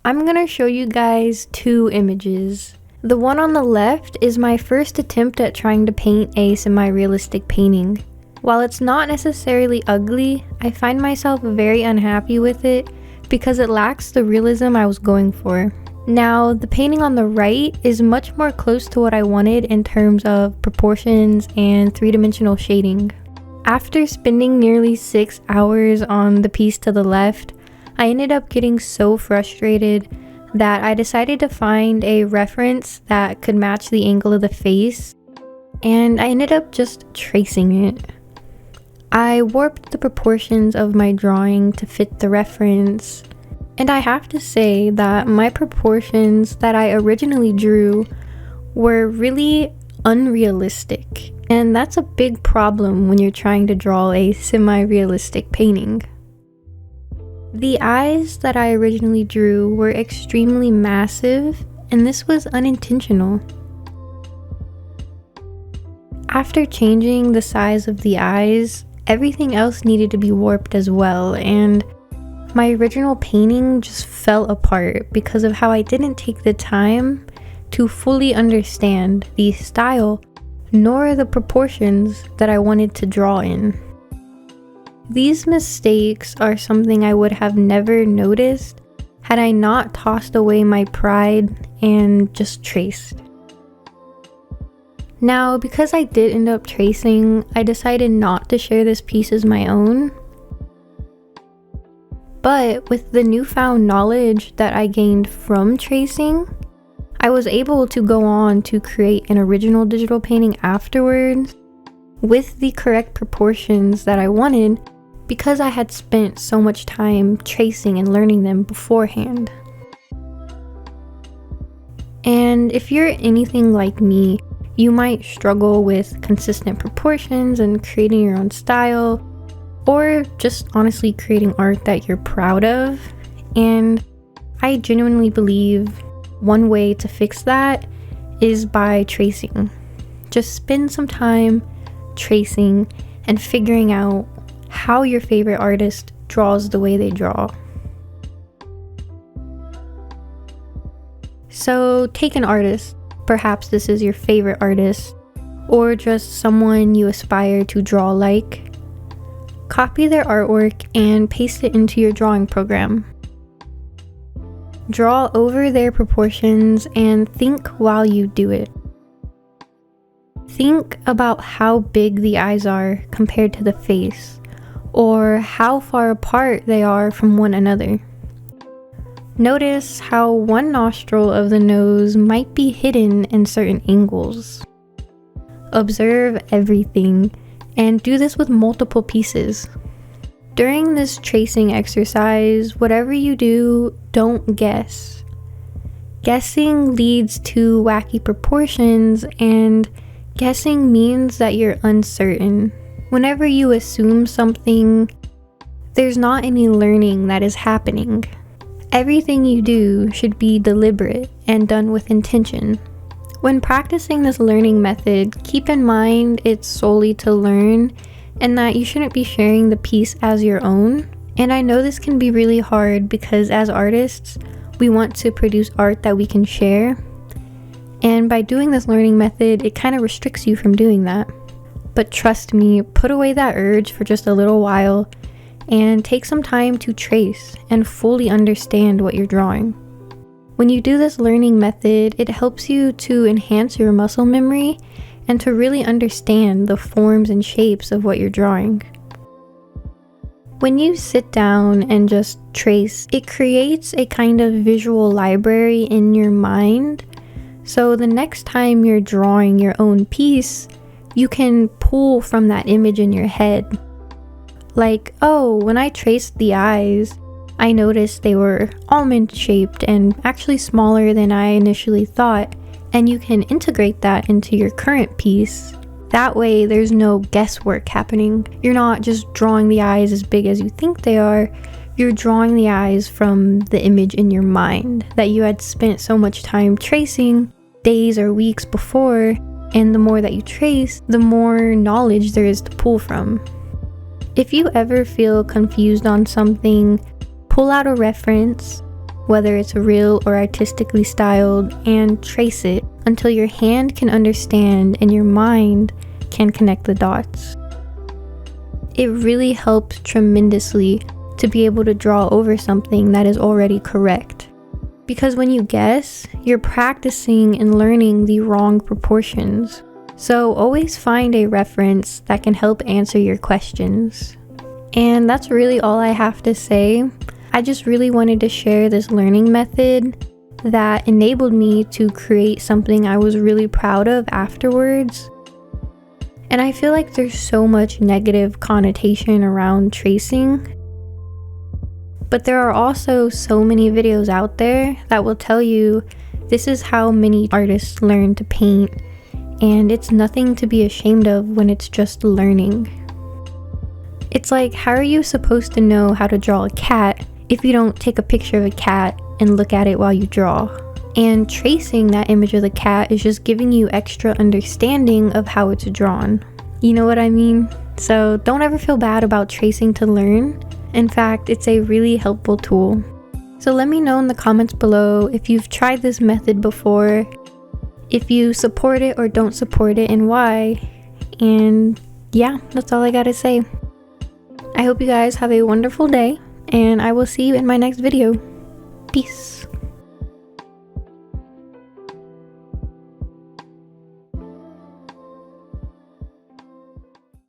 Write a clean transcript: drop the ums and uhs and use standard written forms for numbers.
I'm gonna show you guys two images. The one on the left is my first attempt at trying to paint a semi-realistic painting. While it's not necessarily ugly, I find myself very unhappy with it because it lacks the realism I was going for. Now, the painting on the right is much more close to what I wanted in terms of proportions and three-dimensional shading. After spending nearly 6 hours on the piece to the left, I ended up getting so frustrated that I decided to find a reference that could match the angle of the face, and I ended up just tracing it. I warped the proportions of my drawing to fit the reference, and I have to say that my proportions that I originally drew were really unrealistic, and that's a big problem when you're trying to draw a semi-realistic painting. The eyes that I originally drew were extremely massive, and this was unintentional. After changing the size of the eyes, everything else needed to be warped as well, and my original painting just fell apart because of how I didn't take the time to fully understand the style nor the proportions that I wanted to draw in. These mistakes are something I would have never noticed had I not tossed away my pride and just traced. Now, because I did end up tracing, I decided not to share this piece as my own. But with the newfound knowledge that I gained from tracing, I was able to go on to create an original digital painting afterwards with the correct proportions that I wanted because I had spent so much time tracing and learning them beforehand. And if you're anything like me, you might struggle with consistent proportions and creating your own style, or just honestly creating art that you're proud of. And I genuinely believe one way to fix that is by tracing. Just spend some time tracing and figuring out how your favorite artist draws the way they draw. So take an artist, perhaps this is your favorite artist, or just someone you aspire to draw like. Copy their artwork and paste it into your drawing program. Draw over their proportions and think while you do it. Think about how big the eyes are compared to the face, or how far apart they are from one another. Notice how one nostril of the nose might be hidden in certain angles. Observe everything and do this with multiple pieces. During this tracing exercise, whatever you do, don't guess. Guessing leads to wacky proportions, and guessing means that you're uncertain. Whenever you assume something, there's not any learning that is happening. Everything you do should be deliberate and done with intention. When practicing this learning method, keep in mind it's solely to learn and that you shouldn't be sharing the piece as your own. And I know this can be really hard because as artists, we want to produce art that we can share. And by doing this learning method, it kind of restricts you from doing that. But trust me, put away that urge for just a little while and take some time to trace and fully understand what you're drawing. When you do this learning method, it helps you to enhance your muscle memory and to really understand the forms and shapes of what you're drawing. When you sit down and just trace, it creates a kind of visual library in your mind. So the next time you're drawing your own piece, you can pull from that image in your head. Like, oh, when I traced the eyes, I noticed they were almond shaped and actually smaller than I initially thought, and you can integrate that into your current piece. That way there's no guesswork happening. You're not just drawing the eyes as big as you think they are, you're drawing the eyes from the image in your mind that you had spent so much time tracing days or weeks before, and the more that you trace, the more knowledge there is to pull from. If you ever feel confused on something, pull out a reference, whether it's real or artistically styled, and trace it until your hand can understand and your mind can connect the dots. It really helps tremendously to be able to draw over something that is already correct. Because when you guess, you're practicing and learning the wrong proportions. So always find a reference that can help answer your questions. And that's really all I have to say. I just really wanted to share this learning method that enabled me to create something I was really proud of afterwards. And I feel like there's so much negative connotation around tracing. But there are also so many videos out there that will tell you this is how many artists learn to paint, and it's nothing to be ashamed of when it's just learning. It's like, how are you supposed to know how to draw a cat if you don't take a picture of a cat and look at it while you draw? And tracing that image of the cat is just giving you extra understanding of how it's drawn. You know what I mean? So don't ever feel bad about tracing to learn. In fact, it's a really helpful tool. So let me know in the comments below if you've tried this method before, if you support it or don't support it, and why. And yeah, that's all I gotta say. I hope you guys have a wonderful day, and I will see you in my next video. Peace.